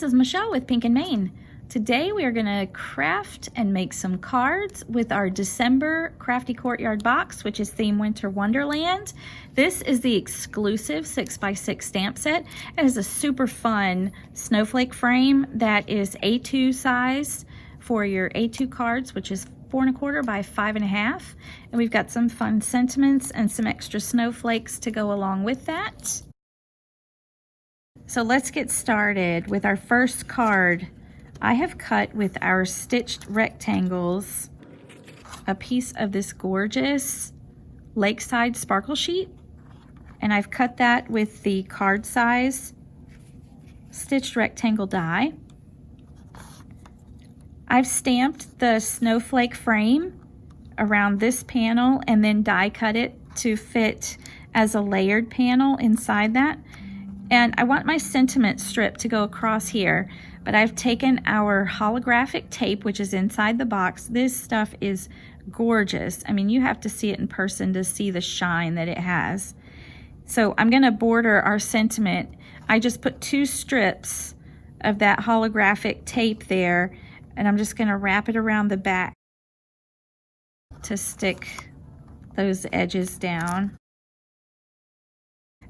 this is Michelle with Pink and Maine. Today we are going to craft and make some cards with our December Crafty Courtyard box, which is theme Winter Wonderland. This is the exclusive 6x6 stamp set. It is a super fun snowflake frame that is A2 size for your A2 cards, which is 4 1/4 by 5 1/2. And we've got some fun sentiments and some extra snowflakes to go along with that. So let's get started with our first card. I have cut with our stitched rectangles a piece of this gorgeous lakeside sparkle sheet, and I've cut that with the card size stitched rectangle die. I've stamped the snowflake frame around this panel and then die cut it to fit as a layered panel inside that. And I want my sentiment strip to go across here, but I've taken our holographic tape, which is inside the box. This stuff is gorgeous. I mean, you have to see it in person to see the shine that it has. So I'm gonna border our sentiment. I just put 2 strips of that holographic tape there, and I'm just gonna wrap it around the back to stick those edges down.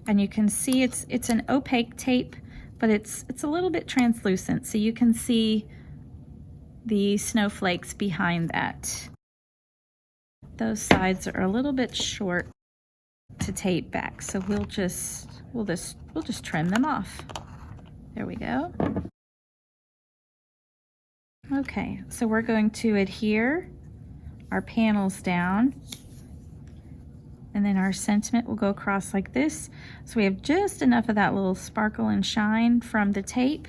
And you can see it's an opaque tape, but it's a little bit translucent, so you can see the snowflakes behind that. Those sides are a little bit short to tape back, so we'll just trim them off. There we go. Okay, so we're going to adhere our panels down, and then our sentiment will go across like this. So we have just enough of that little sparkle and shine from the tape.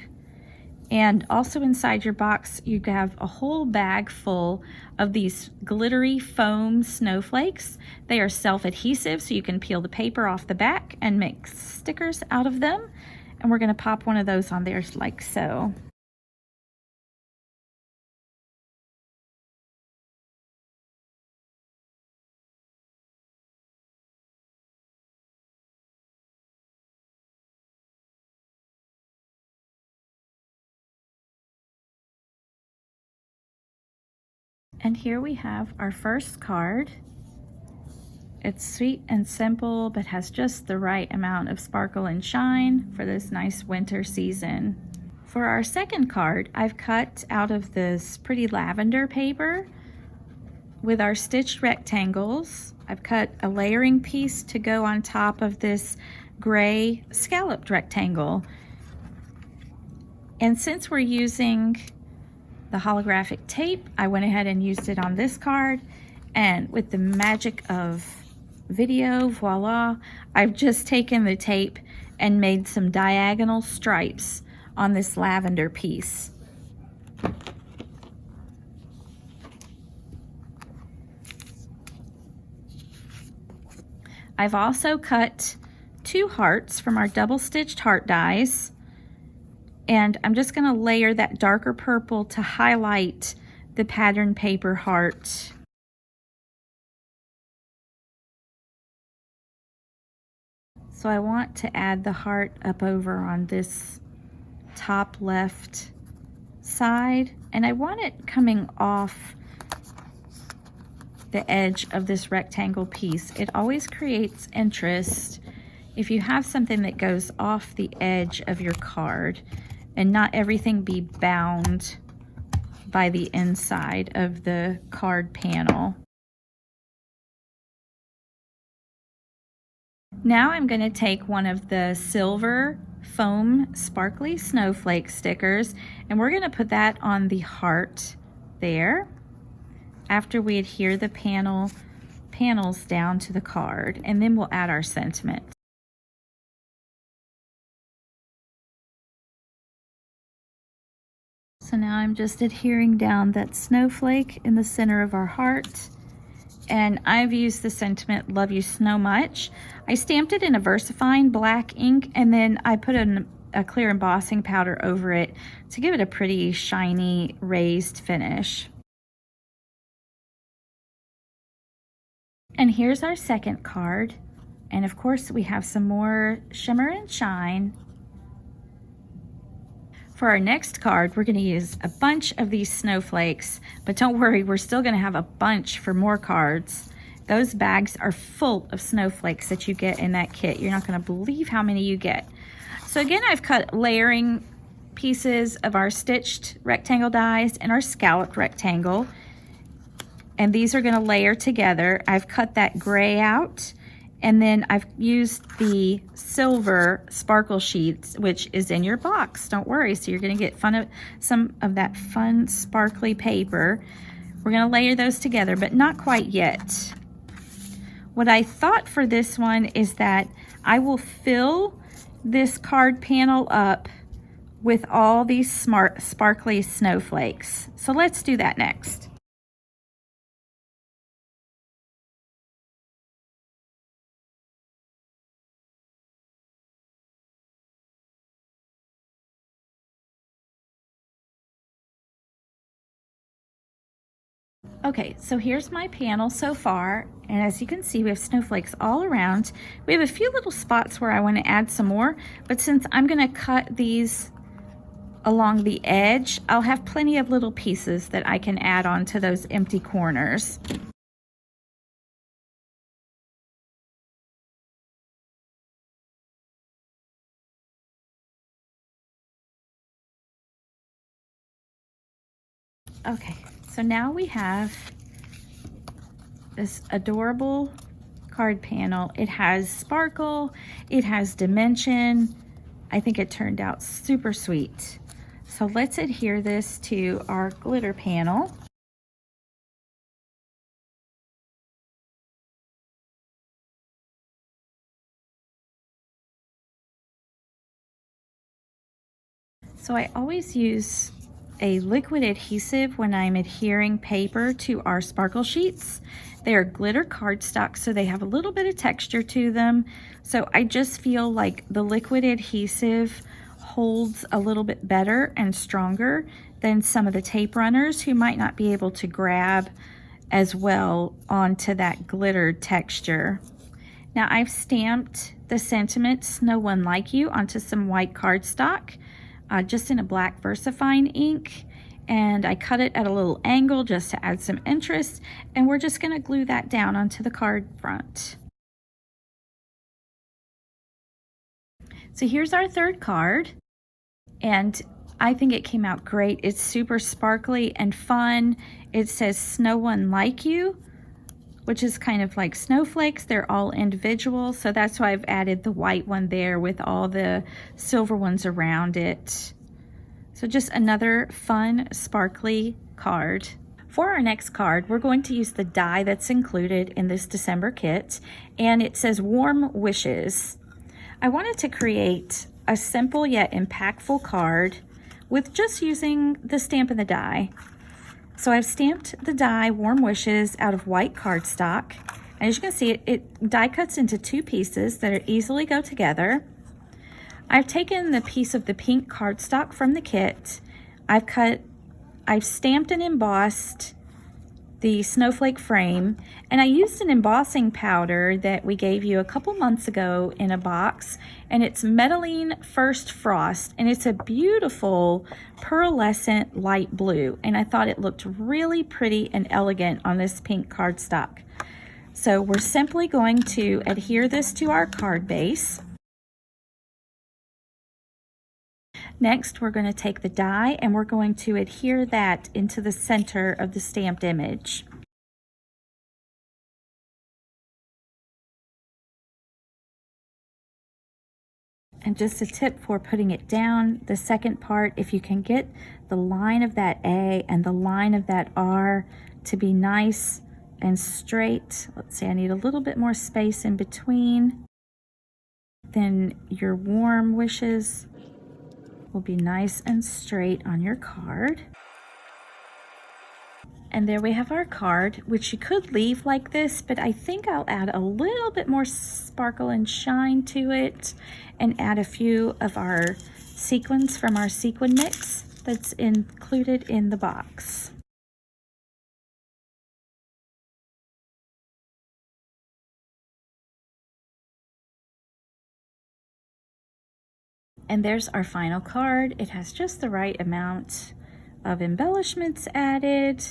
And also inside your box, you have a whole bag full of these glittery foam snowflakes. They are self-adhesive, so you can peel the paper off the back and make stickers out of them. And we're gonna pop one of those on there like so. And here we have our first card. It's sweet and simple, but has just the right amount of sparkle and shine for this nice winter season. For our second card, I've cut out of this pretty lavender paper with our stitched rectangles. I've cut a layering piece to go on top of this gray scalloped rectangle. And since we're using the holographic tape, I went ahead and used it on this card, and with the magic of video, voila, I've just taken the tape and made some diagonal stripes on this lavender piece. I've also cut 2 hearts from our double stitched heart dies, and I'm just going to layer that darker purple to highlight the pattern paper heart. So I want to add the heart up over on this top left side, and I want it coming off the edge of this rectangle piece. It always creates interest if you have something that goes off the edge of your card and not everything be bound by the inside of the card panel. Now I'm going to take one of the silver foam sparkly snowflake stickers, and we're going to put that on the heart there after we adhere the panels down to the card, and then we'll add our sentiment. So now I'm just adhering down that snowflake in the center of our heart. And I've used the sentiment, love you so much. I stamped it in a VersaFine black ink, and then I put a clear embossing powder over it to give it a pretty shiny raised finish. And here's our second card. And of course we have some more shimmer and shine. For our next card, we're going to use a bunch of these snowflakes, but don't worry, we're still going to have a bunch for more cards. Those bags are full of snowflakes that you get in that kit. You're not going to believe how many you get. So again, I've cut layering pieces of our stitched rectangle dies and our scalloped rectangle, and these are going to layer together. I've cut that gray out, and then I've used the silver sparkle sheets, which is in your box. Don't worry. So you're going to get some of that fun sparkly paper. We're going to layer those together, but not quite yet. What I thought for this one is that I will fill this card panel up with all these sparkly snowflakes. So let's do that next. Okay, so here's my panel so far, and as you can see, we have snowflakes all around. We have a few little spots where I want to add some more, but since I'm going to cut these along the edge, I'll have plenty of little pieces that I can add on to those empty corners. Okay, so now we have this adorable card panel. It has sparkle, it has dimension. I think it turned out super sweet. So let's adhere this to our glitter panel. So I always use a liquid adhesive when I'm adhering paper to our sparkle sheets. They are glitter cardstock, so they have a little bit of texture to them. So I just feel like the liquid adhesive holds a little bit better and stronger than some of the tape runners who might not be able to grab as well onto that glitter texture. Now I've stamped the sentiments "No One Like You" onto some white cardstock. Just in a black VersaFine ink, and I cut it at a little angle just to add some interest, and we're just going to glue that down onto the card front. So here's our third card, and I think it came out great. It's super sparkly and fun. It says "No One Like You," which is kind of like snowflakes. They're all individual, so that's why I've added the white one there with all the silver ones around it. So just another fun, sparkly card. For our next card, we're going to use the die that's included in this December kit, and it says "Warm Wishes." I wanted to create a simple yet impactful card with just using the stamp and the die. So I've stamped the die "Warm Wishes" out of white cardstock. And as you can see, it die cuts into two pieces that easily go together. I've taken the piece of the pink cardstock from the kit. I've stamped and embossed the snowflake frame, and I used an embossing powder that we gave you a couple months ago in a box, and it's Metalline First Frost, and it's a beautiful pearlescent light blue, and I thought it looked really pretty and elegant on this pink cardstock. So we're simply going to adhere this to our card base. Next, we're going to take the die and we're going to adhere that into the center of the stamped image. And just a tip for putting it down, the second part, if you can get the line of that A and the line of that R to be nice and straight. Let's see, I need a little bit more space in between. Then your "Warm Wishes" will be nice and straight on your card. And there we have our card, which you could leave like this, but I think I'll add a little bit more sparkle and shine to it and add a few of our sequins from our sequin mix that's included in the box. And there's our final card. It has just the right amount of embellishments added,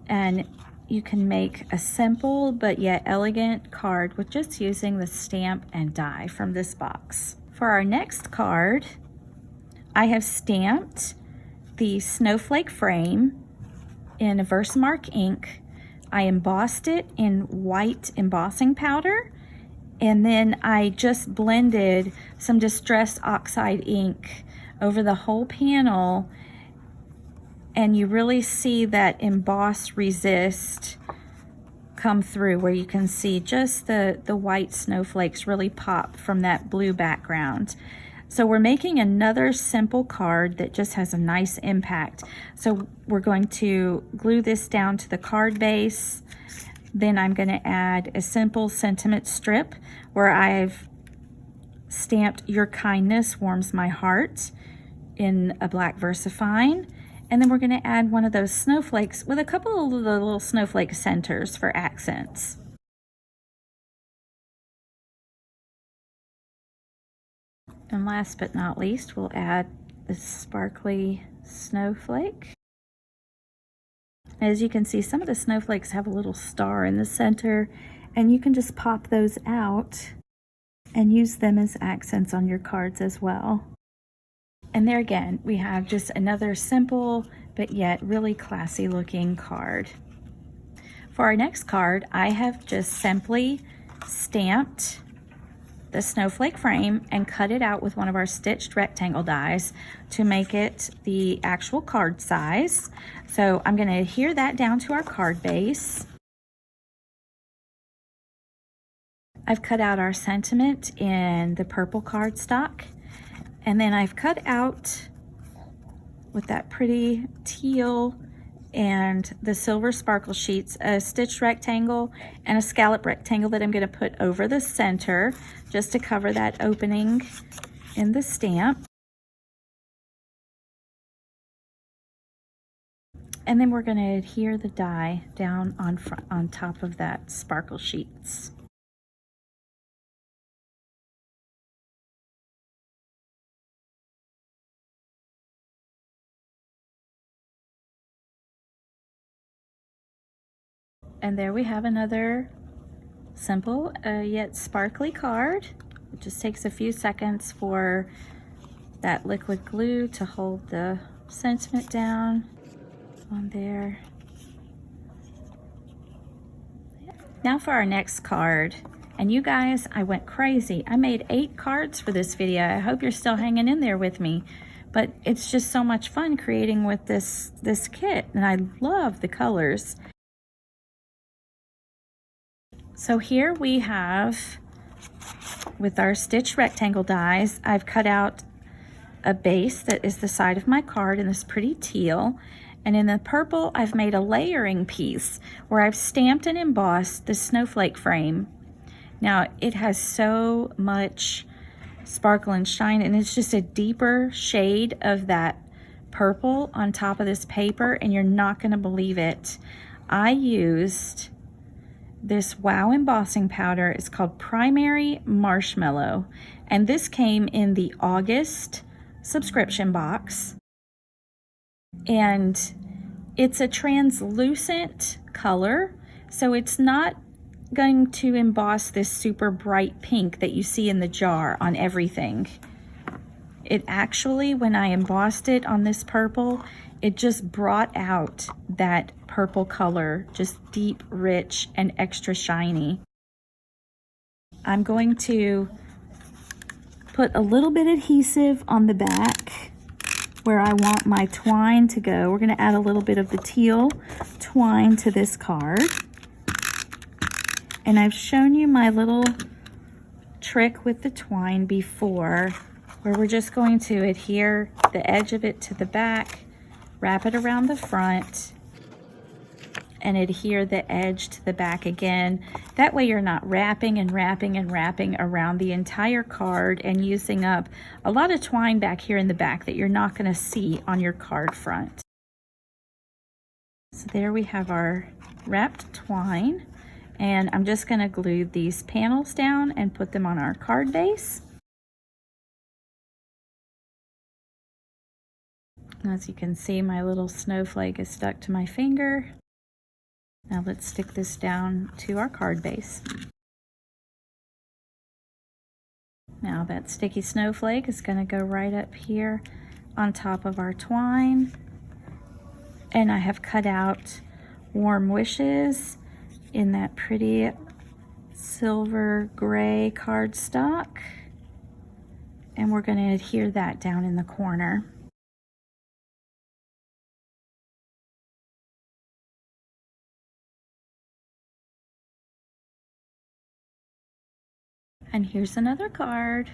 and you can make a simple but yet elegant card with just using the stamp and die from this box. For our next card, I have stamped the snowflake frame in a Versamark ink. I embossed it in white embossing powder, and then I just blended some Distress Oxide ink over the whole panel, and you really see that emboss resist come through, where you can see just the white snowflakes really pop from that blue background. So we're making another simple card that just has a nice impact. So we're going to glue this down to the card base. Then I'm going to add a simple sentiment strip where I've stamped "Your kindness warms my heart" in a black VersaFine. And then we're going to add one of those snowflakes with a couple of the little snowflake centers for accents. And last but not least, we'll add the sparkly snowflake. As you can see, some of the snowflakes have a little star in the center, and you can just pop those out and use them as accents on your cards as well. And there again, we have just another simple but yet really classy looking card. For our next card, I have just simply stamped the snowflake frame and cut it out with one of our stitched rectangle dies to make it the actual card size. So I'm going to adhere that down to our card base. I've cut out our sentiment in the purple cardstock, and then I've cut out with that pretty teal and the silver sparkle sheets a stitched rectangle and a scallop rectangle that I'm going to put over the center just to cover that opening in the stamp. And then we're going to adhere the die down on top of that sparkle sheets. And there we have another simple yet sparkly card. It just takes a few seconds for that liquid glue to hold the sentiment down on there. Now for our next card. And you guys, I went crazy. I made 8 cards for this video. I hope you're still hanging in there with me. But it's just so much fun creating with this kit, and I love the colors. So here we have, with our stitched rectangle dies, I've cut out a base that is the side of my card in this pretty teal. And in the purple, I've made a layering piece where I've stamped and embossed the snowflake frame. Now, it has so much sparkle and shine, and it's just a deeper shade of that purple on top of this paper, and you're not going to believe it. I used this Wow embossing powder. It's called Primary Marshmallow, and this came in the August subscription box, and it's a translucent color, so it's not going to emboss this super bright pink that you see in the jar on everything. It actually, when I embossed it on this purple, it just brought out that purple color, just deep, rich, and extra shiny. I'm going to put a little bit adhesive on the back where I want my twine to go. We're going to add a little bit of the teal twine to this card. And I've shown you my little trick with the twine before, where we're just going to adhere the edge of it to the back, wrap it around the front, and adhere the edge to the back again. That way you're not wrapping and wrapping and wrapping around the entire card and using up a lot of twine back here in the back that you're not going to see on your card front. So there we have our wrapped twine, and I'm just going to glue these panels down and put them on our card base. As you can see, my little snowflake is stuck to my finger. Now let's stick this down to our card base. Now that sticky snowflake is going to go right up here on top of our twine. And I have cut out warm wishes in that pretty silver gray cardstock. And we're going to adhere that down in the corner. And here's another card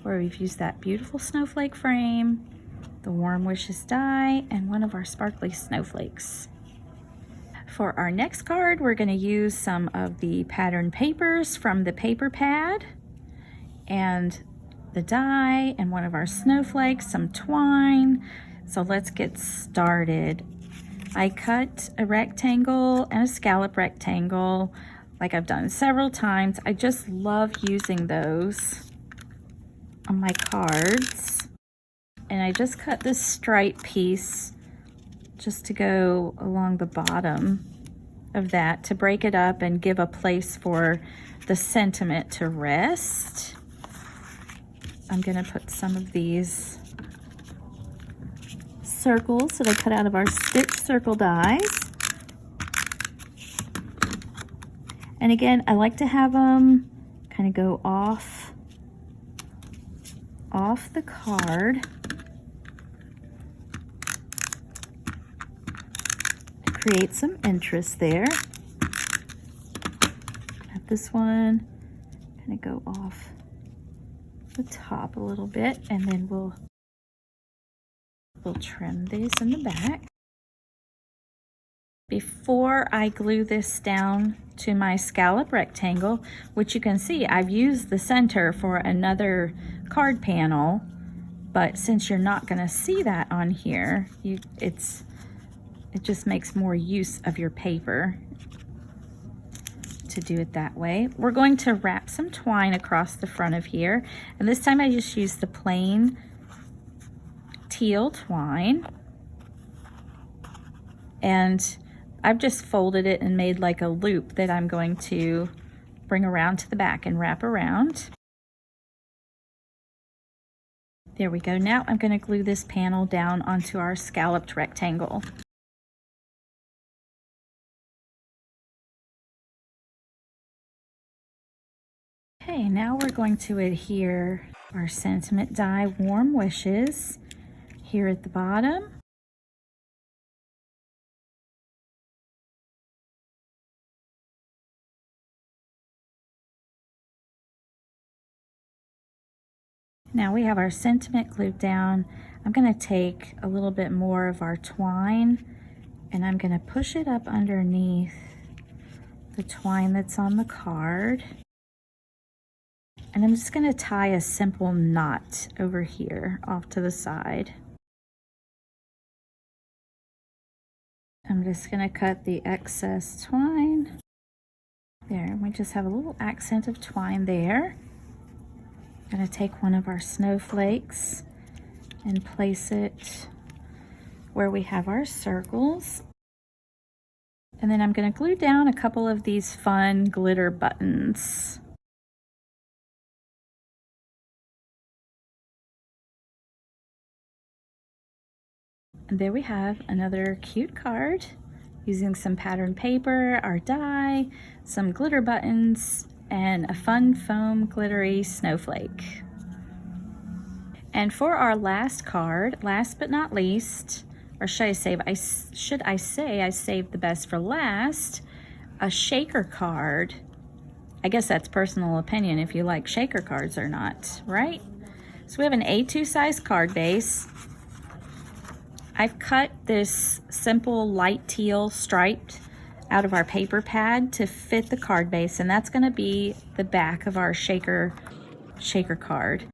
where we've used that beautiful snowflake frame, the warm wishes die, and one of our sparkly snowflakes. For our next card, we're going to use some of the pattern papers from the paper pad and the die and one of our snowflakes, some twine. So let's get started. I cut a rectangle and a scallop rectangle like I've done several times. I just love using those on my cards. And I just cut this stripe piece just to go along the bottom of that to break it up and give a place for the sentiment to rest. I'm gonna put some of these circles that I cut out of our stitch circle dies. And again, I like to have them kind of go off the card to create some interest there. Have this one kind of go off the top a little bit, and then we'll trim these in the back. Before I glue this down to my scallop rectangle, which you can see I've used the center for another card panel, but since you're not going to see that on here, it just makes more use of your paper to do it that way. We're going to wrap some twine across the front of here, and this time I just used the plain teal twine, and I've just folded it and made like a loop that I'm going to bring around to the back and wrap around. There we go. Now I'm going to glue this panel down onto our scalloped rectangle. Okay, now we're going to adhere our sentiment die warm wishes here at the bottom. Now we have our sentiment glued down. I'm going to take a little bit more of our twine and I'm going to push it up underneath the twine that's on the card. And I'm just going to tie a simple knot over here off to the side. I'm just going to cut the excess twine. There, we just have a little accent of twine there. I'm going to take one of our snowflakes and place it where we have our circles. And then I'm going to glue down a couple of these fun glitter buttons. And there we have another cute card using some pattern paper, our die, some glitter buttons, and a fun foam glittery snowflake. And for our last card, last but not least, or should I say I saved the best for last, a shaker card. I guess that's personal opinion if you like shaker cards or not, right? So we have an A2 size card base. I've cut this simple light teal striped out of our paper pad to fit the card base, and that's going to be the back of our shaker card.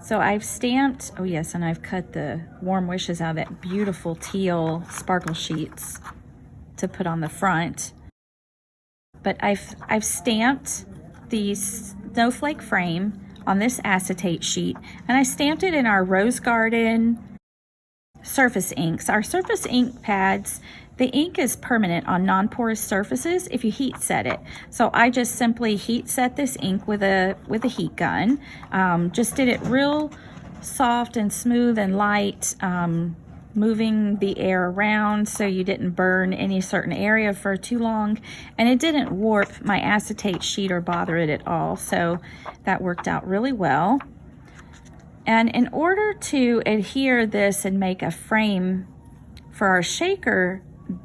So I've stamped, oh yes, and I've cut the warm wishes out of that beautiful teal sparkle sheets to put on the front. But I've stamped the snowflake frame on this acetate sheet, and I stamped it in our rose garden surface inks. Our surface ink pads, the ink is permanent on non-porous surfaces if you heat set it. So I just simply heat set this ink with a heat gun. Just did it real soft and smooth and light, moving the air around so you didn't burn any certain area for too long, and it didn't warp my acetate sheet or bother it at all, so that worked out really well. And in order to adhere this and make a frame for our shaker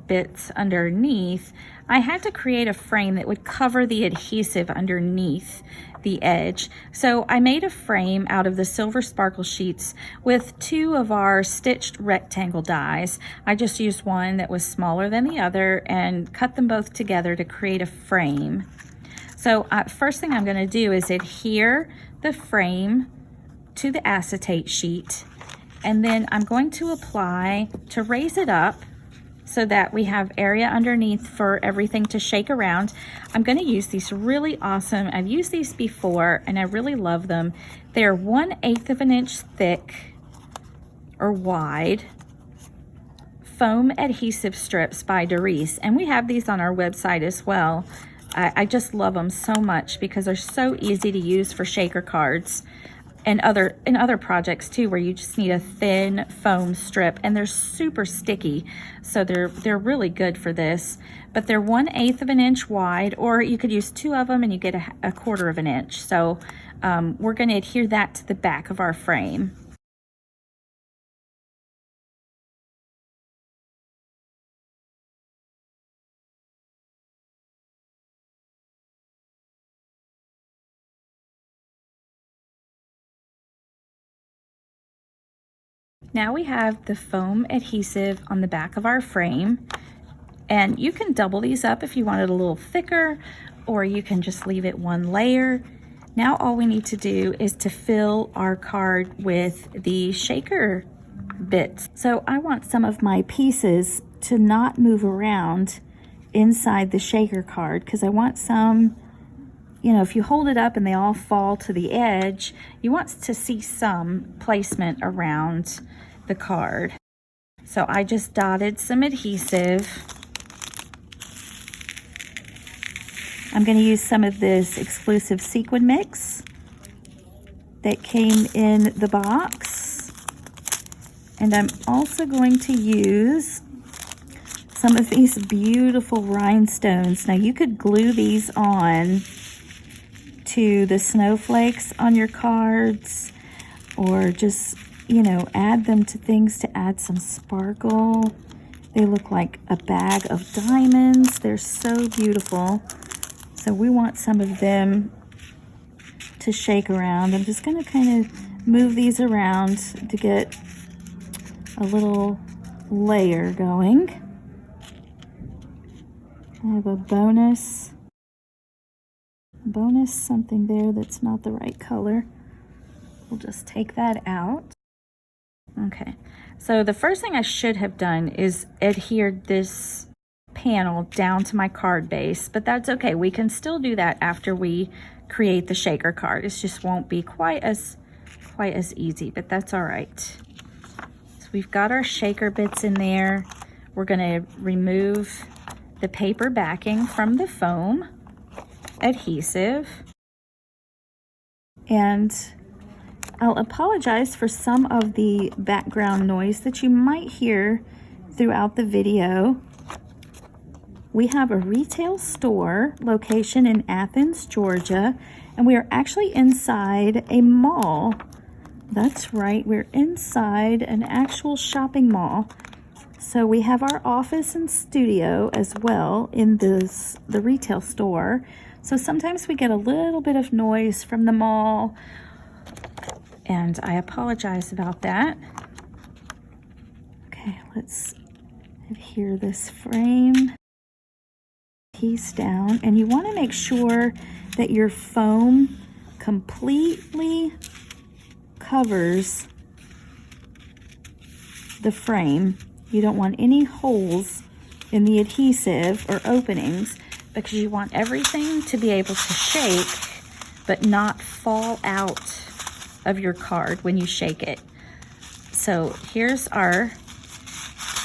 bits underneath, I had to create a frame that would cover the adhesive underneath the edge. So I made a frame out of the silver sparkle sheets with 2 of our stitched rectangle dies. I just used one that was smaller than the other and cut them both together to create a frame. So first thing I'm going to do is adhere the frame to the acetate sheet, and then I'm going to apply to raise it up so that we have area underneath for everything to shake around. I'm going to use these really awesome, I've used these before and I really love them. They're 1/8 of an inch thick or wide foam adhesive strips by Doris, and we have these on our website as well. I just love them so much because they're so easy to use for shaker cards and other projects too, where you just need a thin foam strip, and they're super sticky, so they're really good for this. But they're 1/8 of an inch wide, or you could use 2 of them and you get a 1/4 of an inch. So we're going to adhere that to the back of our frame. Now we have the foam adhesive on the back of our frame, and you can double these up if you want it a little thicker, or you can just leave it 1 layer. Now all we need to do is to fill our card with the shaker bits. So I want some of my pieces to not move around inside the shaker card, because I want some, you know, if you hold it up and they all fall to the edge, you want to see some placement around the card. So I just dotted some adhesive. I'm going to use some of this exclusive sequin mix that came in the box. And I'm also going to use some of these beautiful rhinestones. Now you could glue these on to the snowflakes on your cards, or just, you know, add them to things to add some sparkle. They look like a bag of diamonds. They're so beautiful. So we want some of them to shake around. I'm just going to kind of move these around to get a little layer going. I have a bonus something there that's not the right color. We'll just take that out. Okay, so the first thing I should have done is adhered this panel down to my card base, but that's okay. We can still do that after we create the shaker card. It just won't be quite as easy, but that's all right. So we've got our shaker bits in there. We're going to remove the paper backing from the foam adhesive, and I'll apologize for some of the background noise that you might hear throughout the video. We have a retail store location in Athens, Georgia, and we are actually inside a mall. That's right, we're inside an actual shopping mall. So we have our office and studio as well in the retail store. So sometimes we get a little bit of noise from the mall, and I apologize about that. Okay, let's adhere this frame piece down, and you want to make sure that your foam completely covers the frame. You don't want any holes in the adhesive or openings, because you want everything to be able to shake but not fall out of your card when you shake it. So here's our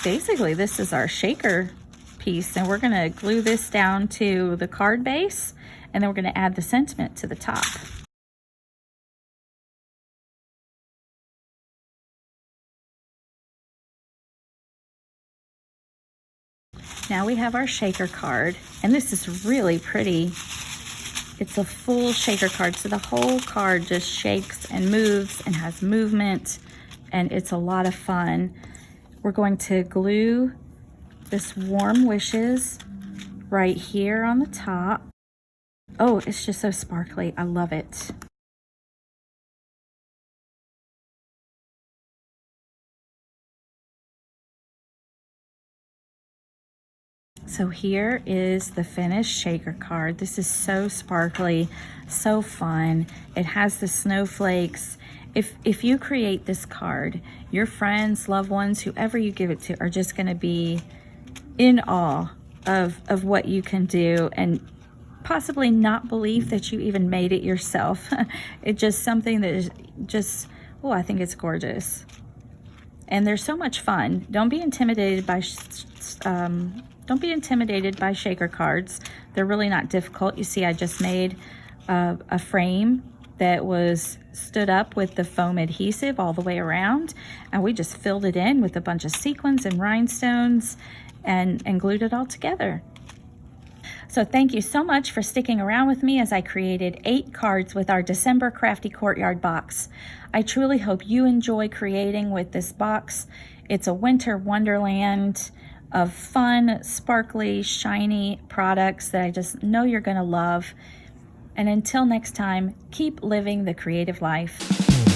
basically this is our shaker piece, and we're going to glue this down to the card base, and then we're going to add the sentiment to the top. Now we have our shaker card, and this is really pretty. It's a full shaker card, so the whole card just shakes and moves and has movement, and it's a lot of fun. We're going to glue this warm wishes right here on the top. Oh, it's just so sparkly. I love it. So here is the finished shaker card. This is so sparkly, so fun. It has the snowflakes. If you create this card, your friends, loved ones, whoever you give it to are just going to be in awe of what you can do, and possibly not believe that you even made it yourself. It's just something that is just, oh, I think it's gorgeous. And they're so much fun. Don't be intimidated by shaker cards. They're really not difficult. You see, I just made a frame that was stood up with the foam adhesive all the way around, and we just filled it in with a bunch of sequins and rhinestones and glued it all together. So thank you so much for sticking around with me as I created 8 cards with our December Crafty Courtyard box. I truly hope you enjoy creating with this box. It's a winter wonderland of fun, sparkly, shiny products that I just know you're going to love. And until next time, keep living the creative life.